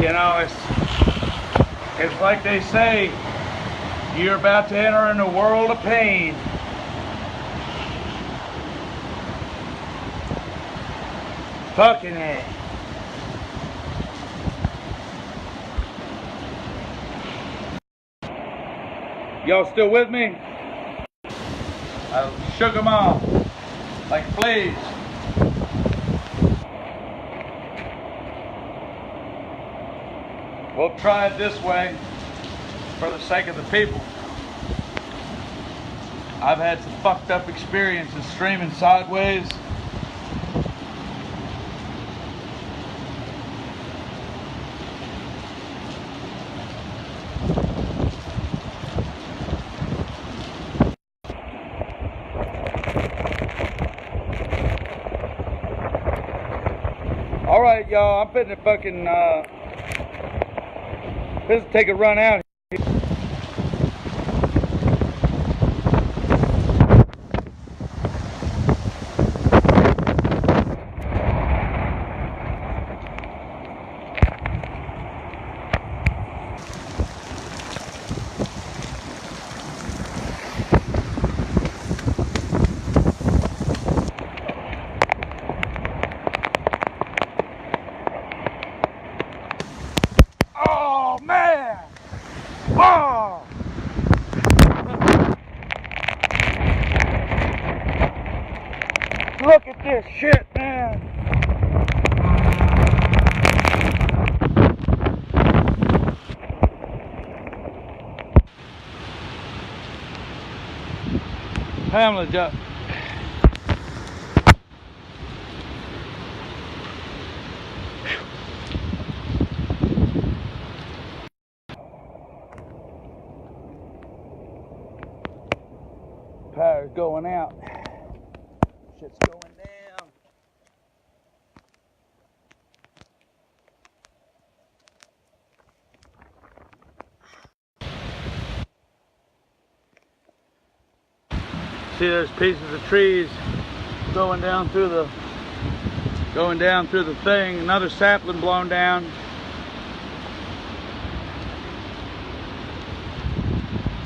You know, it's like they say, you're about to enter in a world of pain. Fucking A. Y'all still with me? I shook them off like fleas. We'll try it this way for the sake of the people. I've had some fucked up experiences streaming sideways. All right, y'all, I'm finna fucking let's take a run out. Oh man! Wow! Look at this shit, man! Pamela just. Power's going out. Shit's going down. See those pieces of trees going down through the thing. Another sapling blown down.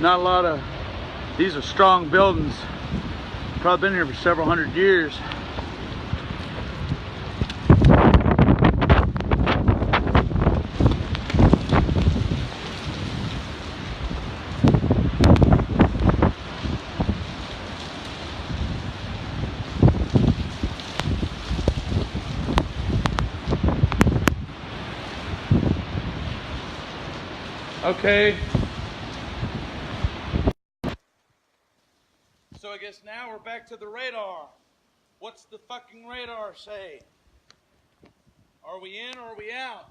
Not a lot of. These are strong buildings. Probably been here for several hundred years. Okay. So I guess now we're back to the radar. What's the fucking radar say? Are we in or are we out?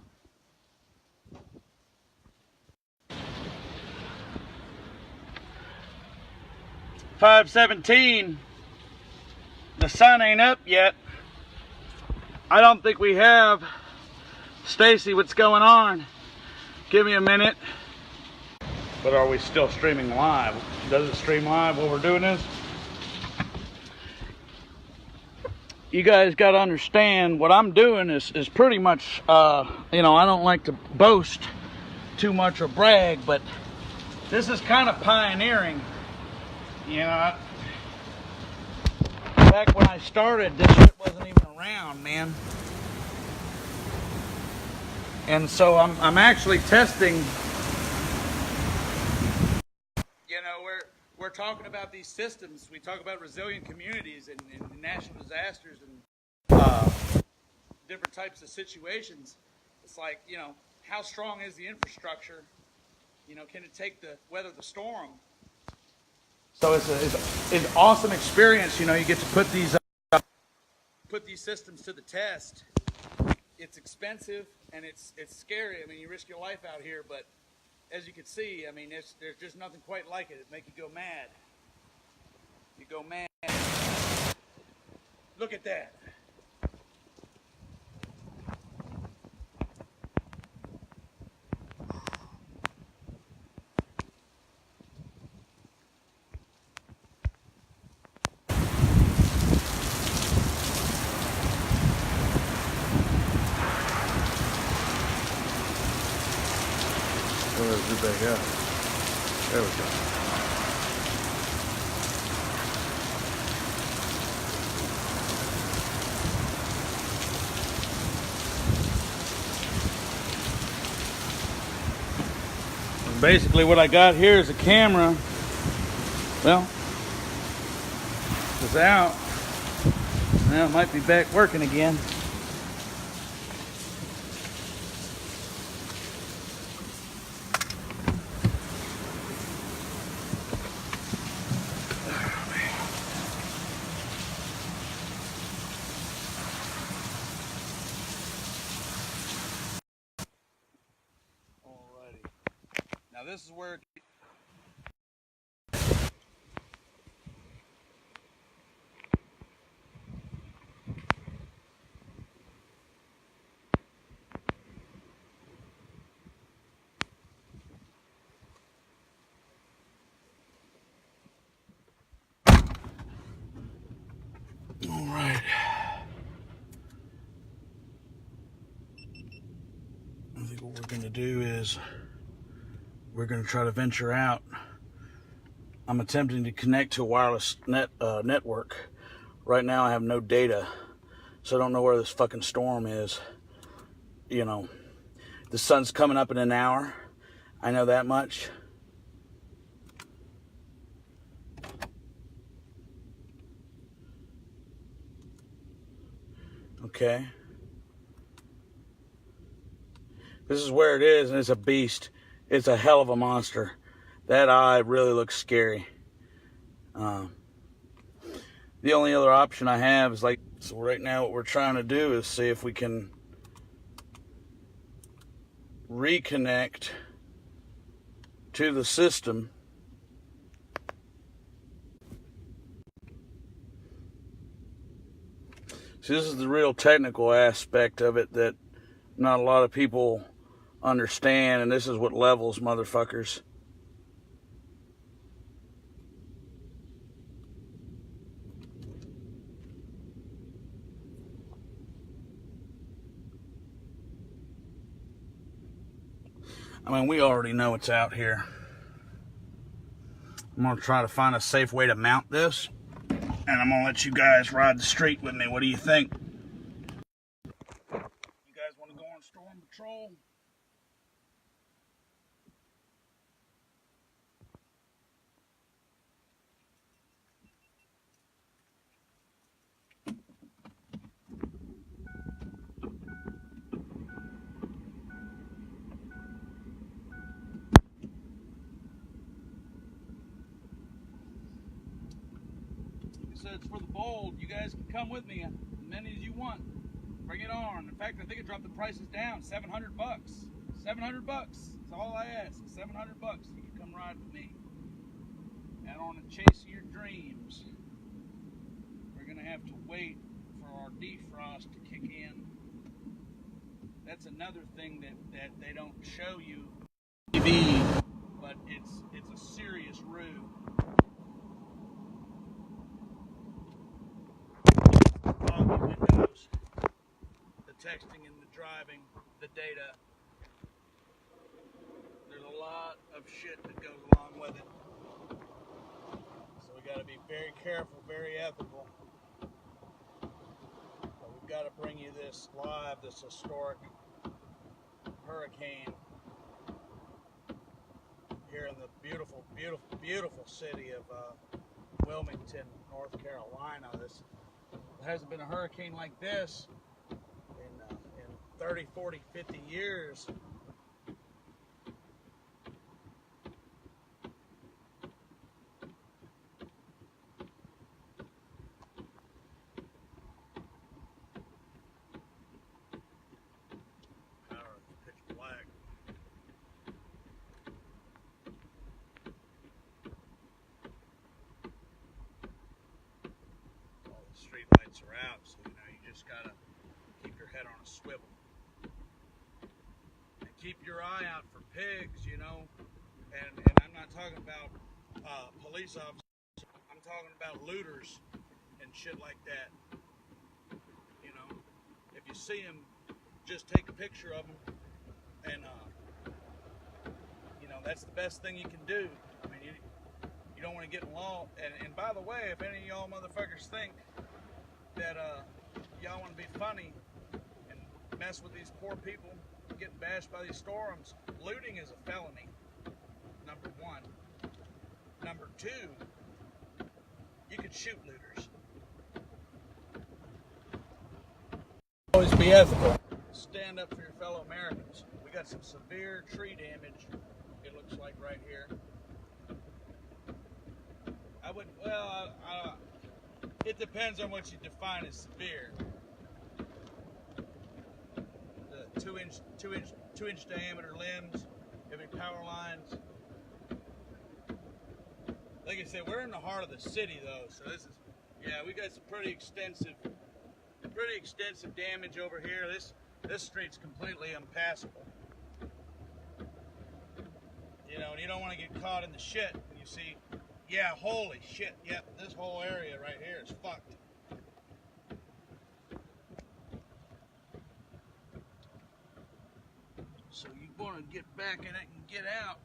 .517. The sun ain't up yet. I don't think we have. Stacy, what's going on? Give me a minute. But are we still streaming live? Does it stream live while we're doing this? You guys got to understand what I'm doing is pretty much, you know, I don't like to boast too much or brag, but this is kind of pioneering. You know, back when I started, this shit wasn't even around, man. And so I'm actually testing. You know, we're talking about these systems. We talk about resilient communities and national disasters and different types of situations. It's like, you know, how strong is the infrastructure? You know, can it weather the storm? So it's an awesome experience. You know, you get to put these systems to the test. It's expensive and it's scary. I mean, you risk your life out here, but as you can see, I mean, there's just nothing quite like it. It make you go mad. You go mad. Look at that. back out. There we go. Basically what I got here is a camera. Well, it's out. Now it might be back working again. Alrighty. Now this is where Alright. I think what we're going to do is we're going to try to venture out. I'm attempting to connect to a wireless network. Right now I have no data, so I don't know where this fucking storm is. You know, the sun's coming up in an hour. I know that much. Okay. This is where it is, and it's a beast. It's a hell of a monster. That eye really looks scary. The only other option I have is so right now what we're trying to do is see if we can reconnect to the system. See, this is the real technical aspect of it that not a lot of people understand, and this is what levels motherfuckers. I mean, we already know it's out here. I'm going to try to find a safe way to mount this, and I'm going to let you guys ride the street with me. What do you think? You guys want to go on storm patrol? Said it's for the bold. You guys can come with me, as many as you want. Bring it on. In fact, I think it dropped the prices down. $700. $700. That's all I ask. $700. You can come ride with me. And on a chase of your dreams. We're gonna have to wait for our defrost to kick in. That's another thing that they don't show you on TV, but it's a serious ruse. Windows, the texting and the driving, the data. There's a lot of shit that goes along with it. So we got to be very careful, very ethical. But we've got to bring you this live, this historic hurricane here in the beautiful, beautiful, beautiful city of Wilmington, North Carolina. There hasn't been a hurricane like this in 30, 40, 50 years. Power is pitch black. All the street lights are out, so you just gotta keep your head on a swivel. And keep your eye out for pigs, and I'm not talking about police officers. I'm talking about looters and shit like that. If you see them, just take a picture of them and that's the best thing you can do. I mean, you don't want to get involved. And by the way, if any of y'all motherfuckers think that y'all want to be funny and mess with these poor people getting bashed by these storms, looting is a felony. Number one. Number two, you could shoot looters. Always be ethical. Stand up for your fellow Americans. We got some severe tree damage, it looks like right here. It depends on what you define as severe. The two inch diameter limbs, heavy power lines. Like I said, we're in the heart of the city though, so this is, yeah, we got some pretty extensive damage over here. This street's completely impassable. You know, and you don't want to get caught in the shit when you see, yeah, holy shit, yep, this whole area right here is fucked. So you want to get back in it and get out.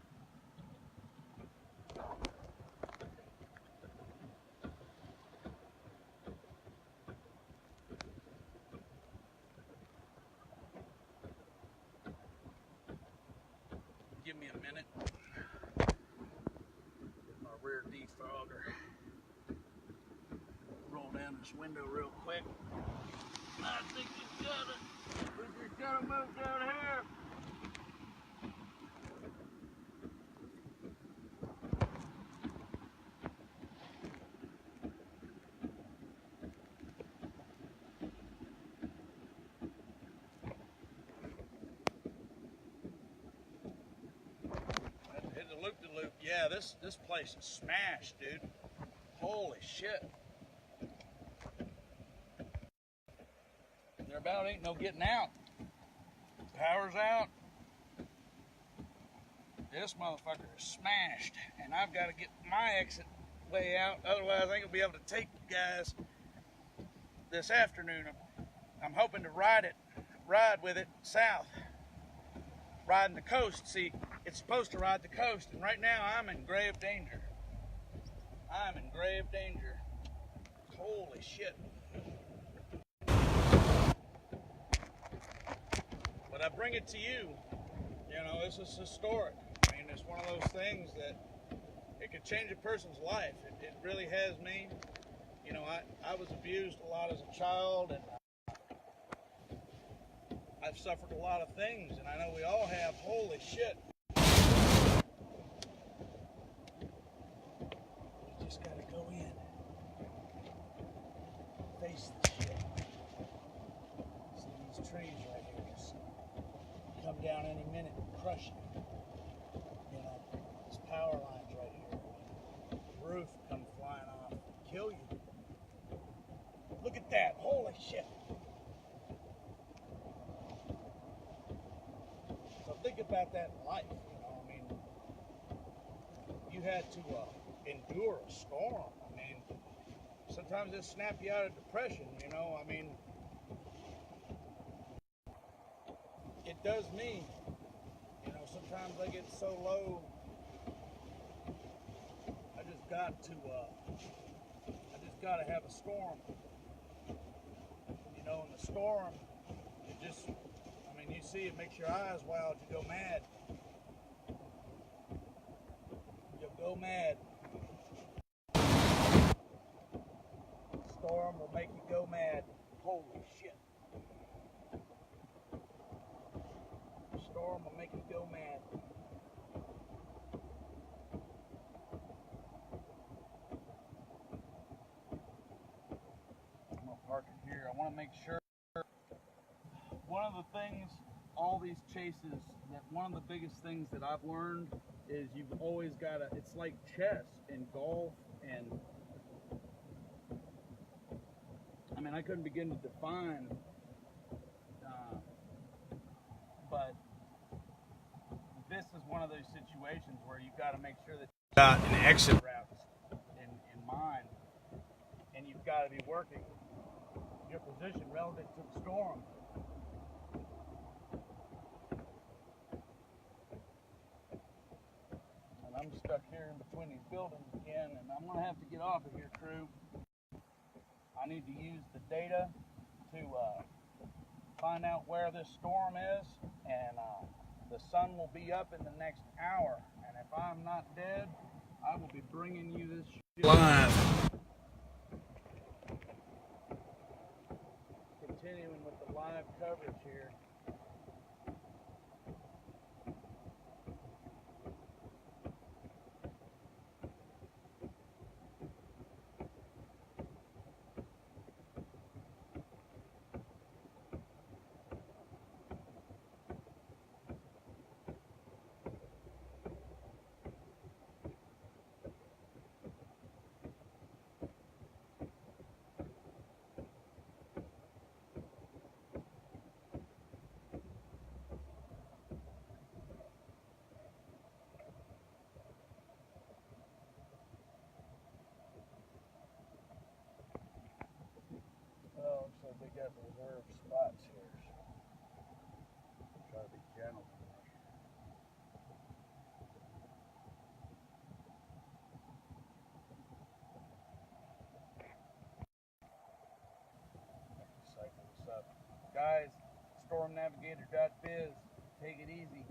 Give me a minute. Get my rear defogger. Roll down this window real quick. I think we just gotta move down here. Hit the loop-de-loop. Yeah, this place is smashed, dude. Holy shit. There about ain't no getting out. Power's out. This motherfucker is smashed, and I've got to get my exit way out. Otherwise, I ain't gonna be able to take you guys this afternoon. I'm hoping to ride with it south, riding the coast. See, it's supposed to ride the coast, and right now I'm in grave danger. I'm in grave danger. Holy shit. But I bring it to you. You know, this is historic. I mean, it's one of those things that it could change a person's life. It really has me. You know, I was abused a lot as a child, and I've suffered a lot of things, and I know we all have. Holy shit. We just gotta go in. Face the shit. See these trees right here just come down any minute and crush you. You know, this power lines right here. The roof come flying off, kill you. Look at that, holy shit. So think about that in life, you know, I mean, you had to endure a storm. I mean, sometimes it snap you out of depression, you know, I mean, it does me. You know, sometimes I get so low, I just got to have a storm. You know, in the storm, it just, I mean, you see it makes your eyes wild, you go mad. You'll go mad. Storm will make you go mad. Holy shit. Storm will make you go mad. I'm gonna park it here. I want to make sure. One of the things, all these chases, that one of the biggest things that I've learned is you've always got to, it's like chess and golf, and I mean, I couldn't begin to define, but this is one of those situations where you've got to make sure that you've got an exit route in mind, and you've got to be working your position relative to the storm. I'm stuck here in between these buildings again, and I'm going to have to get off of here, crew. I need to use the data to find out where this storm is, and the sun will be up in the next hour. And if I'm not dead, I will be bringing you this live. Continuing with the live coverage here. Well, looks like they got reserved spots here, so try to be gentle. Cycle this up. Guys, stormnavigator.biz, take it easy.